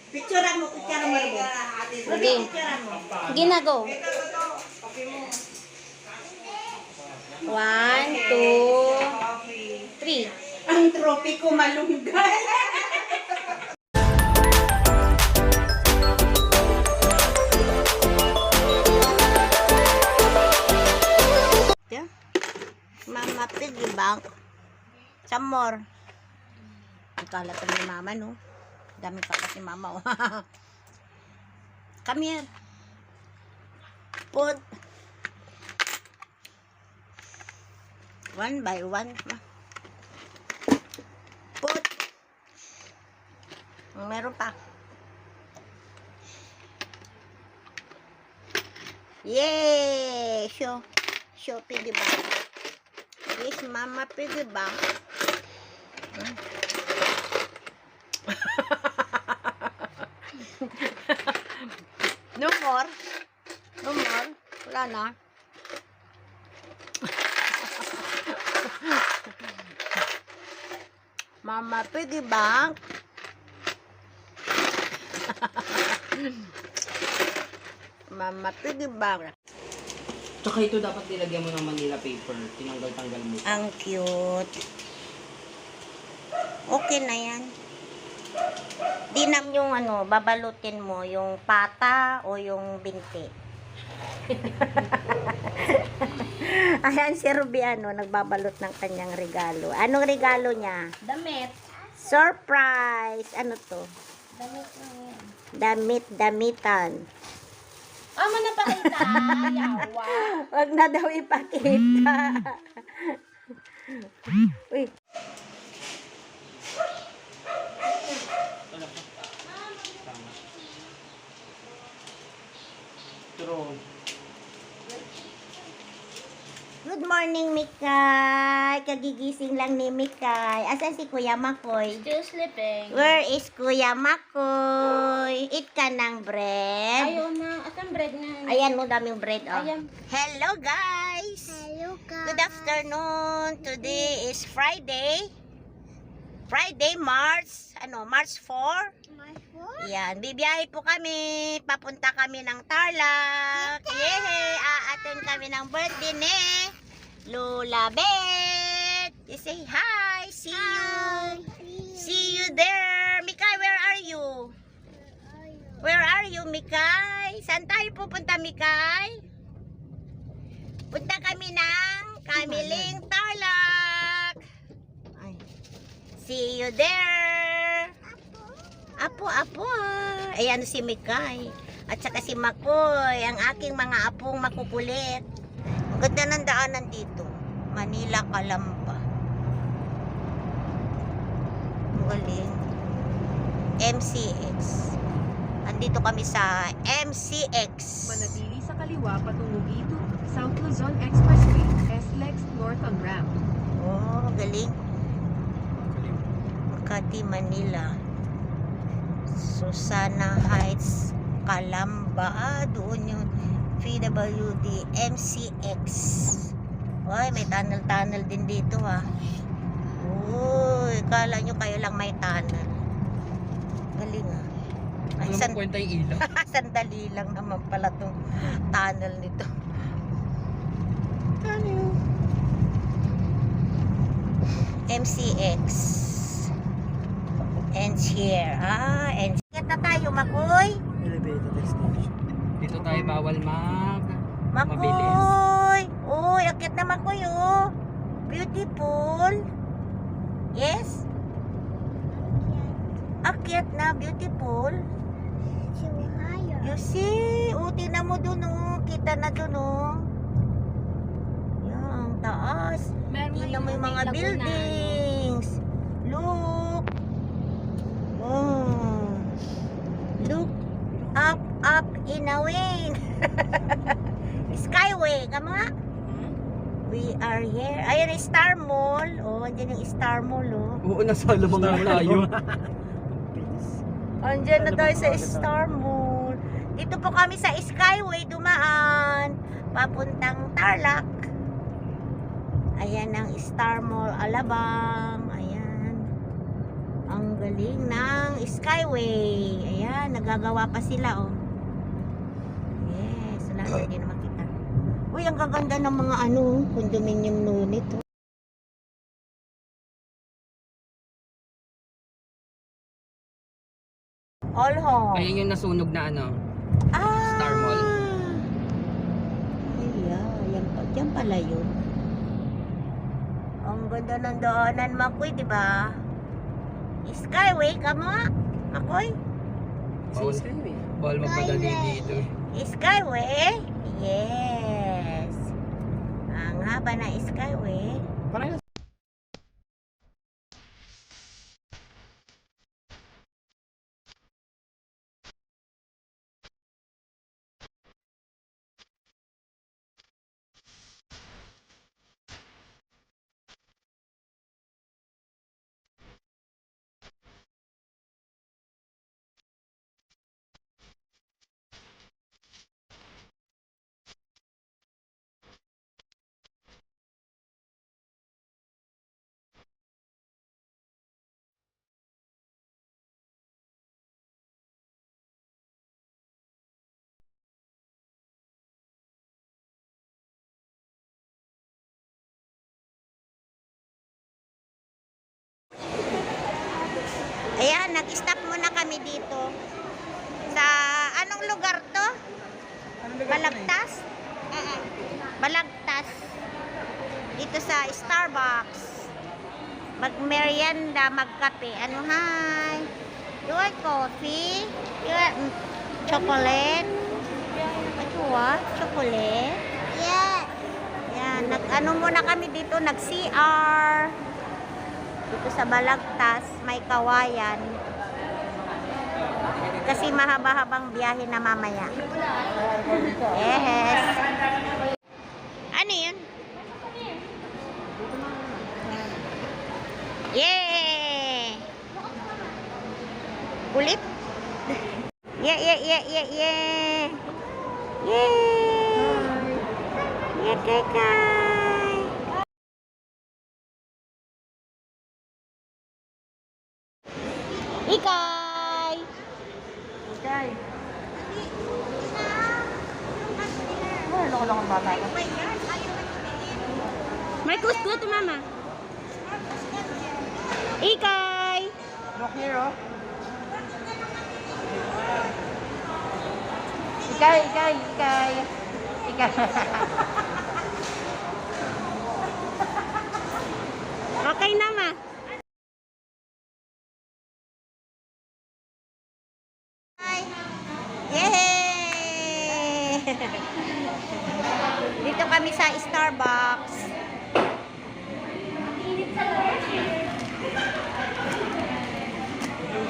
Picturean mo. Sige. Sige na, go. 1, 2, 3. Ang tropiko malunggay. Mama Piggy Bank. Some more. Ang kalat ni mama, no? Dami pa kasi mama, oh. Come here. Put. One by one. Put. Meron pa. Yay! Show Piggy Bank. This Mama Piggy Bank. No more. No more. Wala na. Mama Piggy Bank. Mama Piggy Bank. Tsaka ito dapat nilagyan mo ng Manila paper. Tinanggal-tanggal mo. Ang cute. Okay na yan. Dinam yung ano, babalutin mo yung pata o yung binti. Ayan si Ruby nagbabalot ng kanyang regalo. Anong regalo niya? Damit. Surprise! Ano to? Damit lang yan. Damitan. Ama na pakita. Yawa. Wag na daw ipakita. Uy. True. Good morning, Mikay. Kagigising lang ni Mikay. Asan si Kuya Makoy? Still sleeping. Where is Kuya Makoy? Eat ka ng bread. Ayaw na. Asan bread na? Ayan mo, daming bread. Oh. Ayan. Hello, guys. Hello, ka. Good afternoon. Today is Friday. March 4. Yan, bibiyahe po kami. Papunta kami ng Tarlac. Yehey! Aattend kami ng birthday ni Lola Beth. You say hi. See you. See you there. Mikay, where are you? Where are you, Mikay? Saan tayo pupunta, Mikay? Punta kami ng Kamiling Tarlac. Ay. See you there. Apo. Ayan si Mikay. At saka si Makoy, ang aking mga apong makukulit. Ang ganda ng daanan dito. Manila, Calamba. Galing. MCX. Andito kami sa MCX. Manatili sa kaliwa patungo dito, South Luzon Expressway, SLEX North on ramp. Oh, galing. Makati, Manila. Susana Heights, Calamba. Doon yung PWD MCX. Uy, may tunnel din dito, ha. Uy, kala nyo kayo lang may tunnel. Galing, ha. Ay, Alam mo kwenta yung ilaw. sandali lang naman pala tong tunnel nito. Tunnel. MCX. Ends here. Ends. Kita tayo, Makoy. Elevated station. Dito tayo bawal mabilis. Makoy. Uy, akit na Makoy, oh. Beautiful. Yes? Akit na, beautiful. You see? Tingnan mo dun, oh. Kita na dun, oh. Yan, taas. Tingnan mo yung mga buildings. Look. Oh. Look up in a wind. Skyway, kama nga. We are here. Ayun yung Star Mall. Oh, andyan yung Star Mall, oh. Oo, nasa lamang na layo. Andyan na tayo sa Star Mall. Dito po kami sa Skyway dumaan. Papuntang Tarlac. Ayan ang Star Mall Alabang. Ayan. Ang galing ng Skyway. Ayan, nagagawa pa sila, oh. Yes, wala na, hindi na makita. Uy, ang gaganda ng mga condominium unit, oh. All home. Ayun yung nasunog na Star Mall. Yan pala yun. Ang ganda ng daanan, Makoy, di ba? Skyway, kamo, Makoy? Bawal magpadali dito. Skyway? Yes. Ang haba na Skyway. Parang Ayan, nag-stop muna kami dito. Sa anong lugar to? Balagtas? Balagtas. Dito sa Starbucks. Mag-merienda, magkape. Ano, hi? You want coffee? You want chocolate? What you want? Chocolate? Yeah. Yan, nag-ano muna kami dito, nag-CR. Dito sa Balagtas, may kawayan. Kasi mahaba-habang biyahe na mamaya. Yes. Ano yun? Yay! Kulit? Yeah. Yay! Yeah, kay. Ikay! Loko-loko bata. Marcos, go to mama. Ikay! Look here, oh. Ikay. Okay na, ma. Yay! Dito kami sa Starbucks.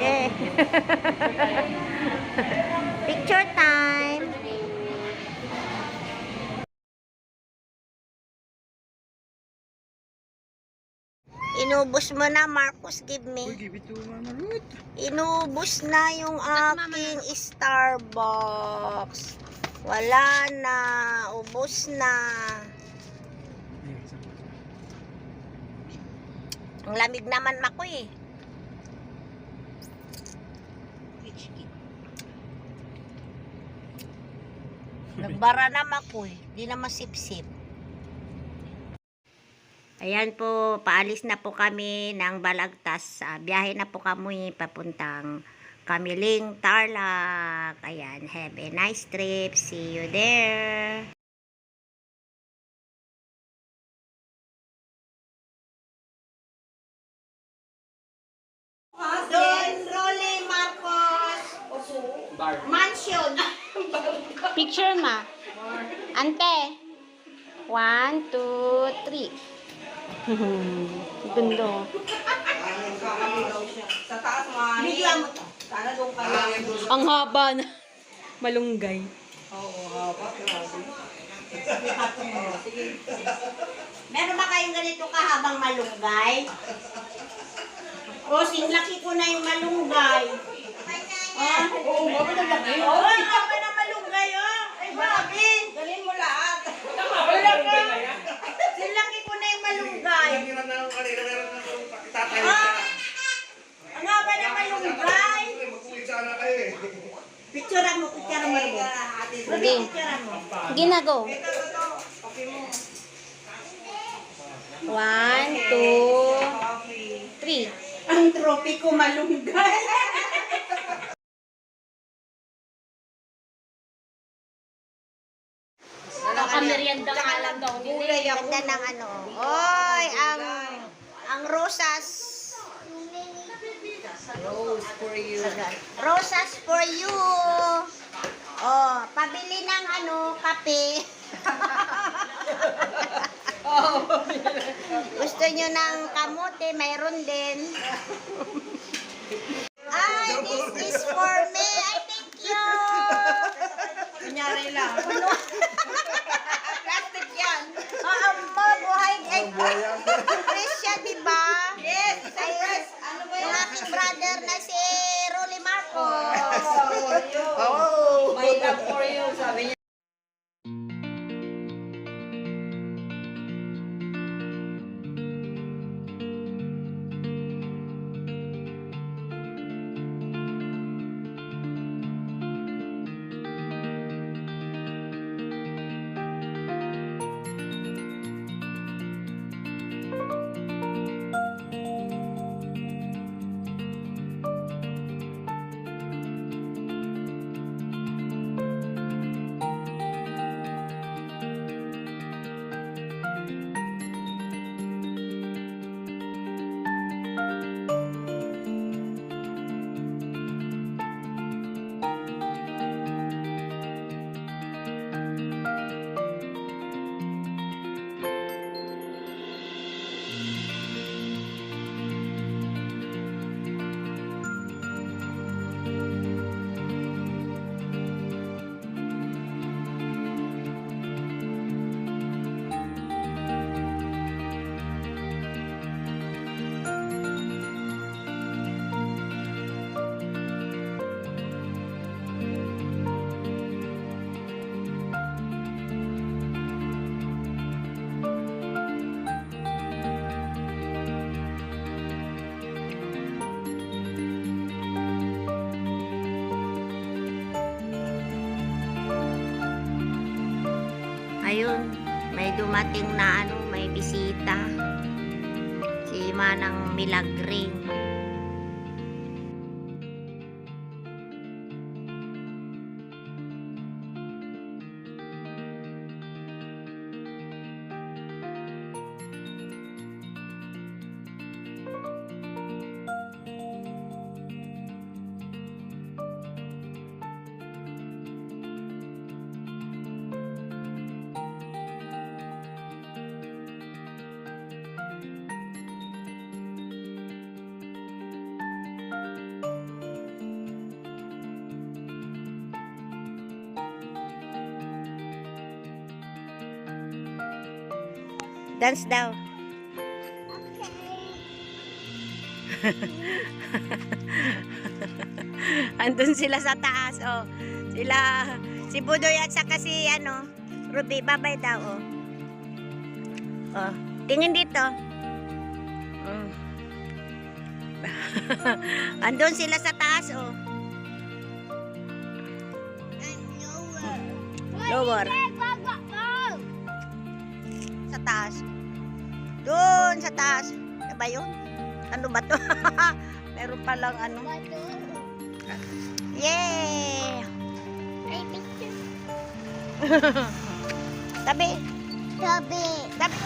Yeah. Picture time. Inubos mo na, Marcos, give me. Give it to Mama Ruth. Inubos na yung aking Starbucks. Wala na. Ubos na. Ang lamig naman, Makoy, eh. Nagbara na, Makoy. Di na masipsip. Ayan po, paalis na po kami ng Balagtas. Biyahe na po kami papuntang Kamiling, Tarlac. Ayan, have a nice trip. See you there. Don Rolly Marcos Mansion. Picture ma. Ante. 1, 2, 3. Gundo. Bigla mo to. Ang haba na. Malunggay. Meron ba kayong ganito kahabang malunggay? O, sinlaki ko na yung malunggay. Oo, ang haba na malunggay, oh. Ay, grabe. Dalhin mo lahat. Wala ka. Sinlaki ko na yung malunggay. Ang haba na malunggay. mo, kutsara mo rin. Sige. Sige na, go. 1, 2, 3. Ang tropiko malunggay. Nakameryenda nga lang daw nila. Ganda ng ano. Oy, ang rosas. Rose for you. Rosas for you. Oh, pabili ng ano, kape. Gusto nyo ng kamote, mayroon din. Ay, this is for me. I thank you. Kunyari lang. Plastic yan. Oo, buhay. Ay, fresh siya, diba? Yes. Ayos. Yung aking brother na si Rolly Marcos. Oh! My love for you, sabi niya. Ayun, may dumating na ano, may bisita. Si Manang Milagring. Dance daw. Andun sila sa taas, oh. Sila, si Budoy at saka si, ano, Ruby, babay daw, oh. Oh, tingin dito. Mm. Andun sila sa taas, oh. Lower. Sa taas. Doon sa taas. Ano ba yun? Ano ba to? Meron palang ano. Yay! Ay, picture. Tabi. Tabi. Tabi.